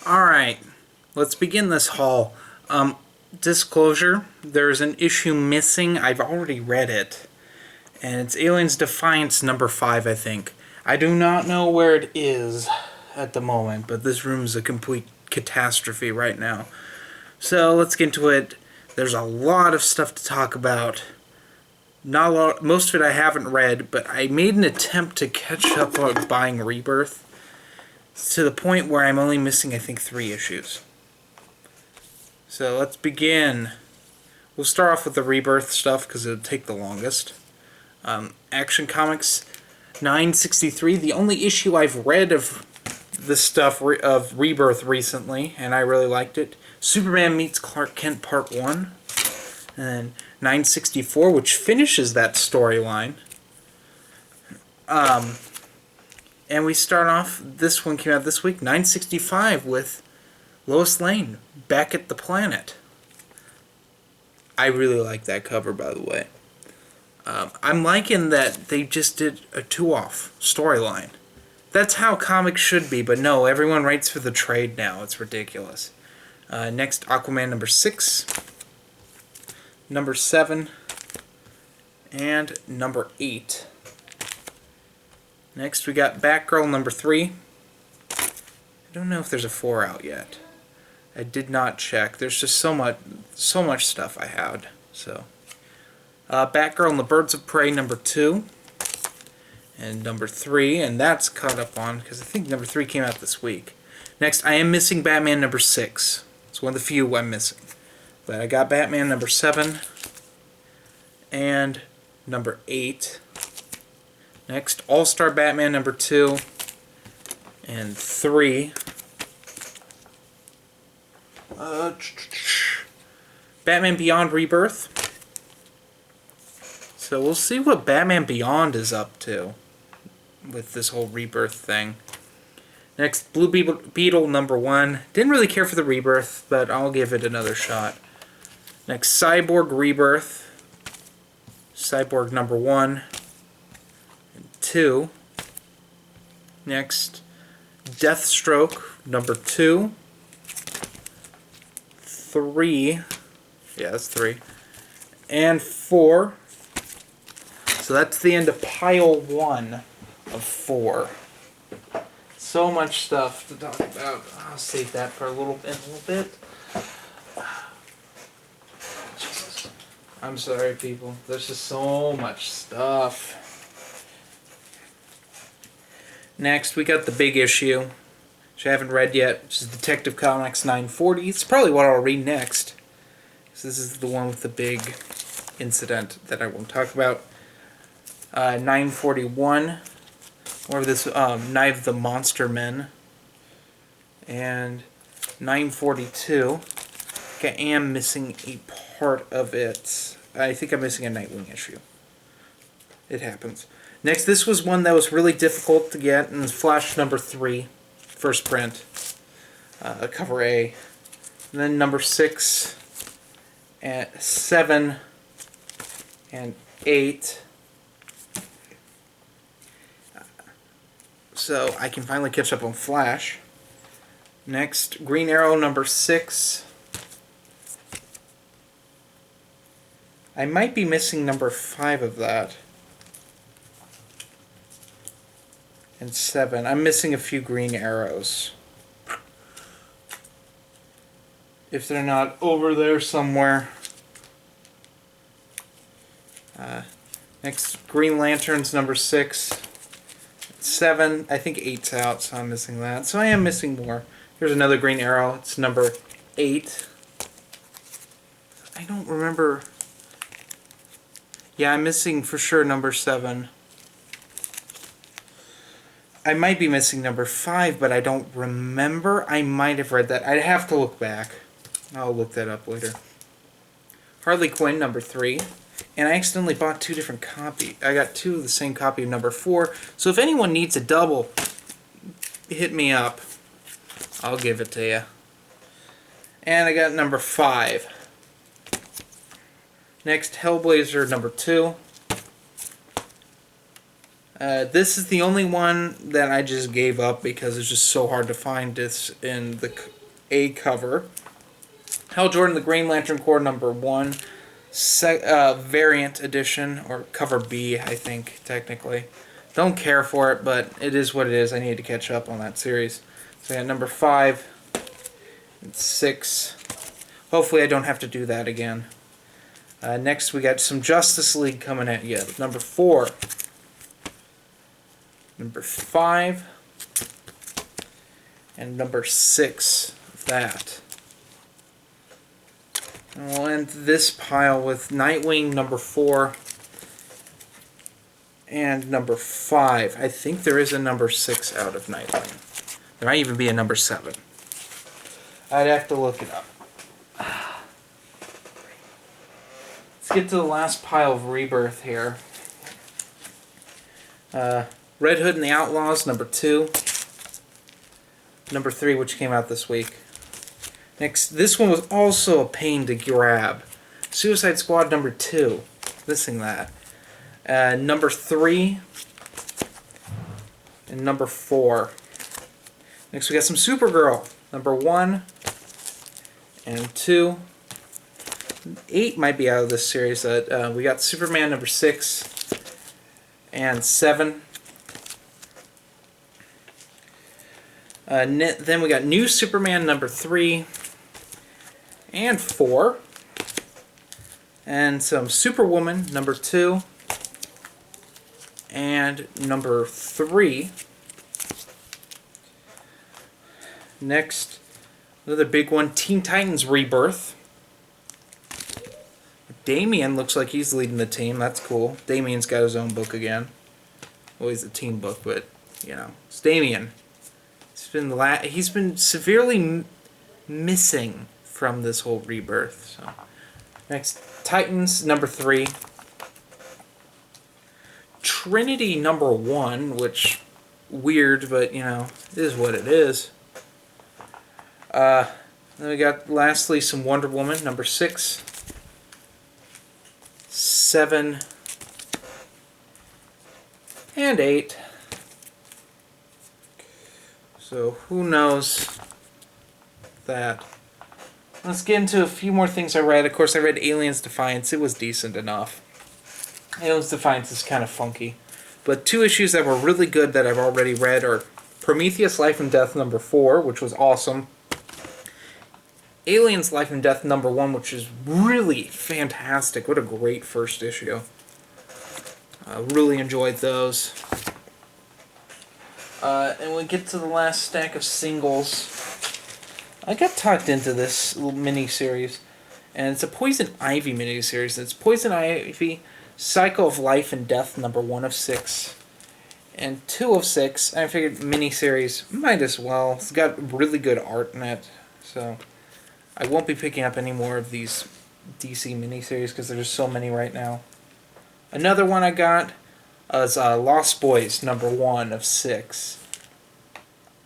Alright, let's begin this haul. Disclosure, there's an issue missing. I've already read it. And it's Aliens Defiance number 5, I think. I do not know where it is at the moment, but this room's a complete catastrophe right now. So let's get into it. There's a lot of stuff to talk about. Not a lot, most of it I haven't read, but I made an attempt to catch up on buying Rebirth to the point where I'm only missing, I think, 3 issues. So let's begin. We'll start off with the Rebirth stuff because it'll take the longest. Action Comics 963, the only issue I've read of this stuff of Rebirth recently, and I really liked it. Superman Meets Clark Kent Part 1. And then 964, which finishes that storyline. And we start off, this one came out this week, 965, with Lois Lane back at the planet. I really like that cover, by the way. I'm liking that they just did a 2-off storyline. That's how comics should be, but no, everyone writes for the trade now. It's ridiculous. Next, Aquaman number 6, number 7, and number 8. Next, we got Batgirl number 3. I don't know if there's a 4 out yet. I did not check. There's just so much stuff I had. So, Batgirl and the Birds of Prey number 2, and number 3, and that's caught up on because I think number 3 came out this week. Next, I am missing Batman number 6. It's one of the few I'm missing, but I got Batman number 7 and number 8. Next, All-Star Batman number 2 and 3. Batman Beyond Rebirth. So we'll see what Batman Beyond is up to with this whole Rebirth thing. Next, Blue Beetle number 1. Didn't really care for the Rebirth, but I'll give it another shot. Next, Cyborg Rebirth. Cyborg number 1 and 2. Next, Deathstroke number 2. 3. Yeah, that's 3. And 4. So that's the end of pile 1 of 4. So much stuff to talk about. I'll save that for a little bit. Jesus. I'm sorry, people. There's just so much stuff. Next, we got the big issue, which I haven't read yet, which is Detective Comics 940. It's probably what I'll read next. So this is the one with the big incident that I won't talk about. 941, more of this Night of the Monster Men. And 942, I am missing a part of it. I think I'm missing a Nightwing issue. It happens. Next, this was one that was really difficult to get, and it's Flash number 3, first print, cover A. And then number 6, and 7, and 8. So I can finally catch up on Flash. Next, Green Arrow number 6. I might be missing number 5 of that. And 7. I'm missing a few Green Arrows. If they're not over there somewhere. Next, Green Lanterns number 6. 7. I think 8's out, so I'm missing that. So I am missing more. Here's another Green Arrow. It's number 8. I don't remember. Yeah, I'm missing for sure number 7. I might be missing number 5, but I don't remember. I might have read that. I'd have to look back. I'll look that up later. Harley Quinn number 3. And I accidentally bought 2 different copies. I got 2 of the same copy of number 4. So if anyone needs a double, hit me up. I'll give it to you. And I got number 5. Next, Hellblazer number 2. This is the only one that I just gave up because it's just so hard to find this in the A cover. Hal Jordan, the Green Lantern Corps #1, variant edition, or cover B, I think, technically. Don't care for it, but it is what it is. I need to catch up on that series. So I got #5 and 6. Hopefully I don't have to do that again. Next we got some Justice League coming at you. #4. #5. And #6 of that. And we'll end this pile with Nightwing #4 and #5. I think there is a #6 out of Nightwing. There might even be a #7. I'd have to look it up. Let's get to the last pile of Rebirth here. Red Hood and the Outlaws #2. #3, which came out this week. Next, this one was also a pain to grab. Suicide Squad #2. Missing that. #3 and #4. Next, we got some Supergirl #1 and 2. 8 might be out of this series. We got Superman #6 and 7. Then we got New Superman #3 and 4. And some Superwoman #2 and #3. Next, another big one, Teen Titans Rebirth. Damian looks like he's leading the team. That's cool. Damian's got his own book again. Always a team book, but, you know, it's Damian. He's been severely missing from this whole Rebirth. So, next, Titans #3. Trinity #1, which, weird, but, you know, it is what it is. Then we got, lastly, some Wonder Woman #6. 7 and 8. So who knows that. Let's get into a few more things I read. Of course, I read Aliens Defiance. It was decent enough. Aliens Defiance is kind of funky. But 2 issues that were really good that I've already read are Prometheus Life and Death #4, which was awesome. Aliens Life and Death #1, which is really fantastic. What a great first issue. I really enjoyed those. And we get to the last stack of singles. I got talked into this little mini-series. And it's a Poison Ivy mini-series. It's Poison Ivy, Cycle of Life and Death #1 of 6. And 2 of 6. I figured mini-series, might as well. It's got really good art in it. So I won't be picking up any more of these DC miniseries because there's so many right now. Another one I got is Lost Boys #1 of 6.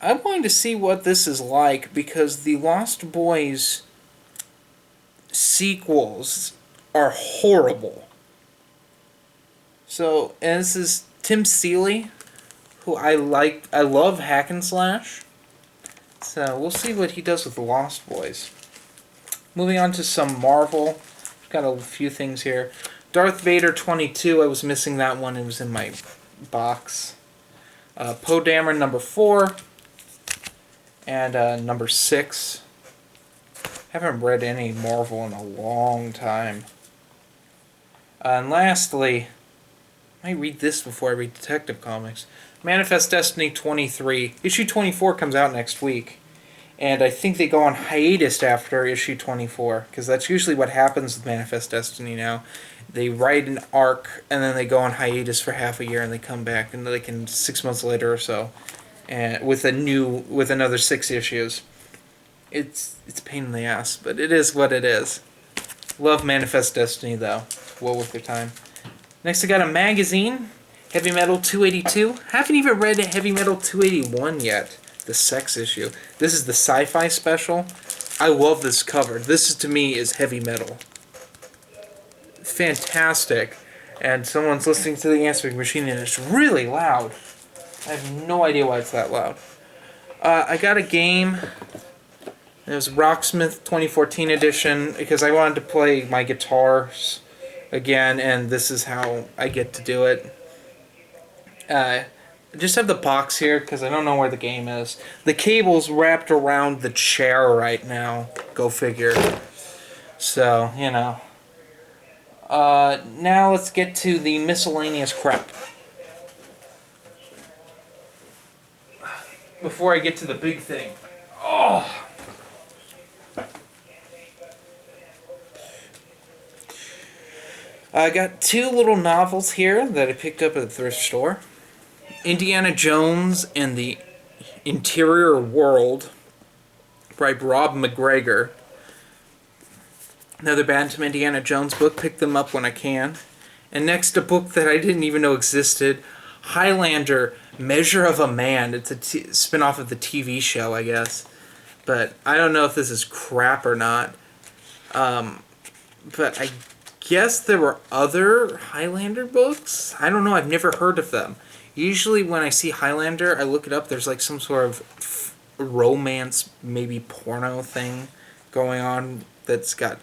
I'm going to see what this is like because the Lost Boys sequels are horrible. So, and this is Tim Seeley, who I love Hack and Slash. So we'll see what he does with Lost Boys. Moving on to some Marvel. Got a few things here. Darth Vader 22. I was missing that one. It was in my box. Poe Dameron #4. And #6. Haven't read any Marvel in a long time. And lastly, I might read this before I read Detective Comics. Manifest Destiny 23. Issue 24 comes out next week. And I think they go on hiatus after issue 24, because that's usually what happens with Manifest Destiny now. They write an arc, and then they go on hiatus for half a year, and they come back, and they can 6 months later or so, and with another 6 issues. It's a pain in the ass, but it is what it is. Love Manifest Destiny though. Well worth your time. Next I got a magazine, Heavy Metal 282. Haven't even read Heavy Metal 281 yet. The sex issue. This is the sci-fi special. I love this cover. This is, to me, is heavy metal. Fantastic. and someone's listening to the answering machine and it's really loud. I have no idea why it's that loud. I got a game. It was Rocksmith 2014 edition because I wanted to play my guitars again, and this is how I get to do it. I just have the box here because I don't know where the game is. The cable's wrapped around the chair right now. Go figure. So, you know. Now let's get to the miscellaneous crap. Before I get to the big thing. Oh! I got two little novels here that I picked up at the thrift store. Indiana Jones and the Interior World by Rob McGregor. Another Bantam Indiana Jones book. Pick them up when I can. And next, a book that I didn't even know existed. Highlander, Measure of a Man. It's a spin-off of the TV show, I guess. But I don't know if this is crap or not. But I guess there were other Highlander books. I don't know. I've never heard of them. Usually when I see Highlander, I look it up. There's like some sort of romance, maybe porno thing going on that's got...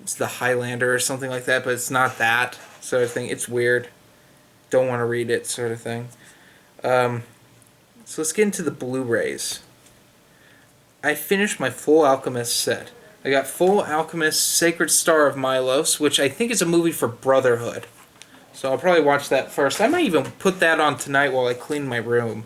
It's the Highlander or something like that, but it's not that sort of thing. It's weird. Don't want to read it sort of thing. So let's get into the Blu-rays. I finished my Full Alchemist set. I got Full Alchemist Sacred Star of Milos, which I think is a movie for Brotherhood. So I'll probably watch that first. I might even put that on tonight while I clean my room.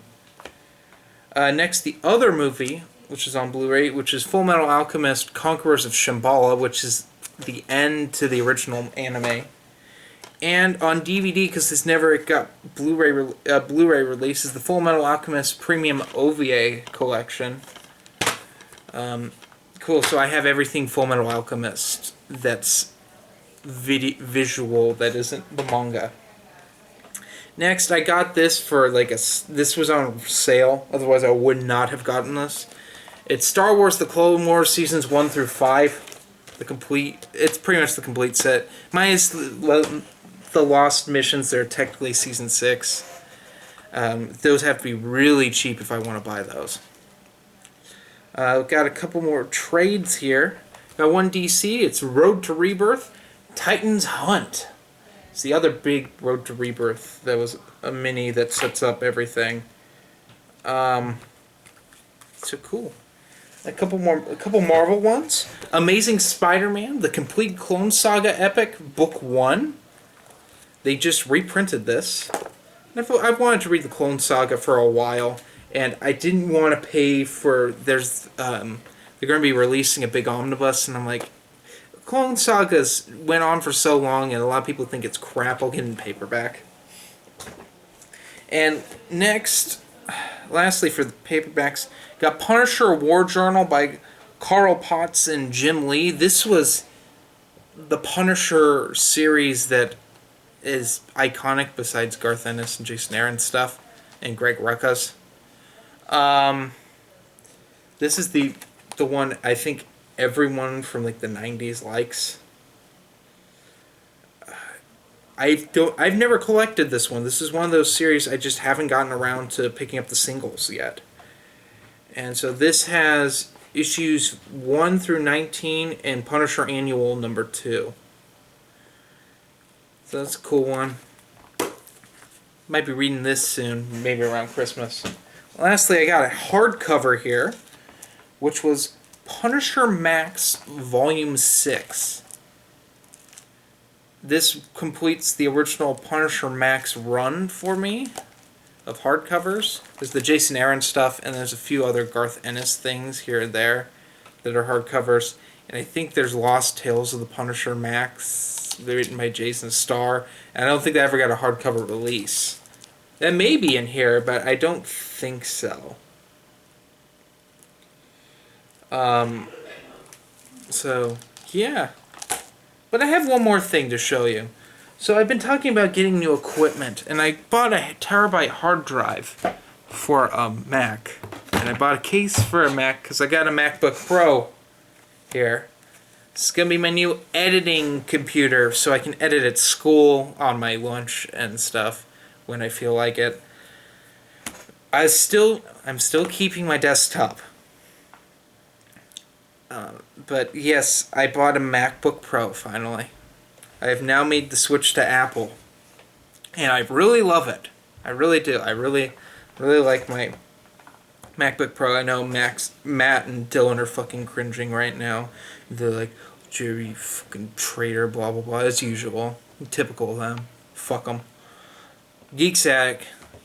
Next, the other movie, which is on Blu-ray, which is Full Metal Alchemist Conquerors of Shambhala, which is the end to the original anime. And on DVD, because this never got Blu-ray release, is the Full Metal Alchemist Premium OVA collection. Cool, so I have everything Full Metal Alchemist that's visual, that isn't the manga. Next, I got this for this was on sale, otherwise I would not have gotten this. It's Star Wars The Clone Wars Seasons 1 through 5. It's pretty much the complete set. Minus the Lost Missions, they're technically Season 6. Those have to be really cheap if I want to buy those. I've got a couple more trades here. Got one DC, it's Road to Rebirth, Titan's Hunt. It's the other big Road to Rebirth. That was a mini that sets up everything. So cool. A couple Marvel ones. Amazing Spider-Man, The Complete Clone Saga Epic, Book 1. They just reprinted this. I've wanted to read the Clone Saga for a while, and I didn't want to pay for... they're going to be releasing a big omnibus, and I'm like, Clone Sagas went on for so long, and a lot of people think it's crap. I'll get it in paperback. And next, lastly for the paperbacks, got Punisher War Journal by Carl Potts and Jim Lee. This was the Punisher series that is iconic besides Garth Ennis and Jason Aaron stuff and Greg Ruckus. This is the one I think everyone from like the 90s likes. I've never collected this one. This is one of those series I just haven't gotten around to picking up the singles yet. And so this has issues 1 through 19 and Punisher Annual number 2. So that's a cool one. Might be reading this soon, maybe around Christmas. Lastly, I got a hardcover here, which was Punisher Max Volume 6. This completes the original Punisher Max run for me of hardcovers. There's the Jason Aaron stuff, and there's a few other Garth Ennis things here and there that are hardcovers. And I think there's Lost Tales of the Punisher Max, written by Jason Starr. And I don't think they ever got a hardcover release. That may be in here, but I don't think so. So, yeah. But I have one more thing to show you. So I've been talking about getting new equipment, and I bought a terabyte hard drive for a Mac. And I bought a case for a Mac, because I got a MacBook Pro here. It's gonna be my new editing computer, so I can edit at school on my lunch and stuff when I feel like it. I'm still keeping my desktop. But yes, I bought a MacBook Pro finally. I have now made the switch to Apple, and I really love it. I really do. I really like my MacBook Pro. I know Matt and Dylan are fucking cringing right now. They're like, Jerry, fucking traitor, blah blah blah, as usual. Typical of them. Fuck them. Geeksack,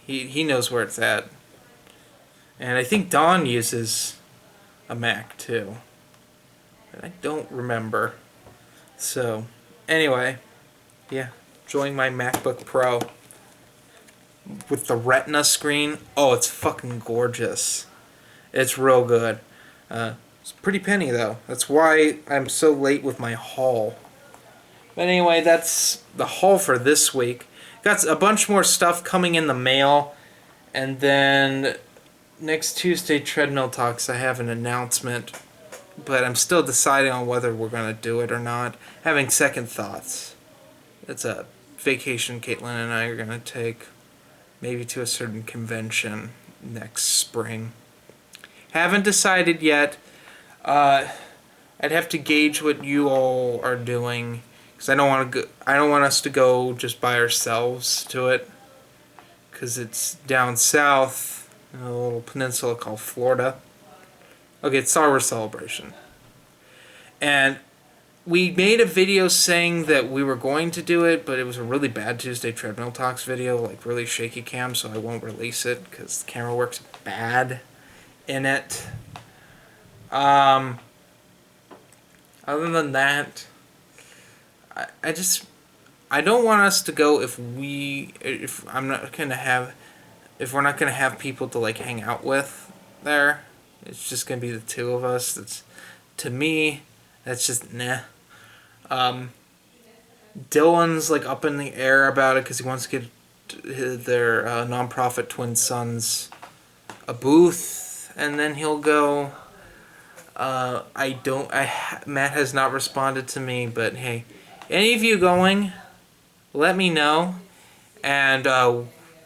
he knows where it's at. And I think Don uses a Mac too. I don't remember. So, anyway, yeah, enjoying my MacBook Pro with the Retina screen. Oh, it's fucking gorgeous. It's real good. It's a pretty penny though. That's why I'm so late with my haul. But anyway, that's the haul for this week. Got a bunch more stuff coming in the mail, and then next Tuesday, Treadmill Talks, I have an announcement. But I'm still deciding on whether we're going to do it or not. Having second thoughts. It's a vacation Caitlin and I are going to take. Maybe to a certain convention next spring. Haven't decided yet. I'd have to gauge what you all are doing. Because I don't want to go, I don't want us to go just by ourselves to it. Because it's down south in a little peninsula called Florida. Okay, it's Star Wars Celebration. And we made a video saying that we were going to do it, but it was a really bad Tuesday Treadmill Talks video, like really shaky cam, so I won't release it because the camera works bad in it. Other than that, I don't want us to go if we're not gonna have people to like hang out with there. It's just gonna be the two of us. To me, that's just nah. Dylan's like up in the air about it because he wants to get their nonprofit twin sons a booth, and then he'll go. Matt has not responded to me, but hey, any of you going, let me know, and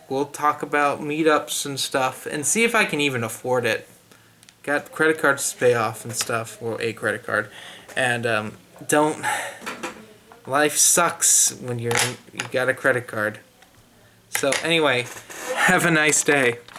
we'll talk about meetups and stuff, and see if I can even afford it. Got credit cards to pay off and stuff, or a credit card, and life sucks when you got a credit card. So anyway, have a nice day.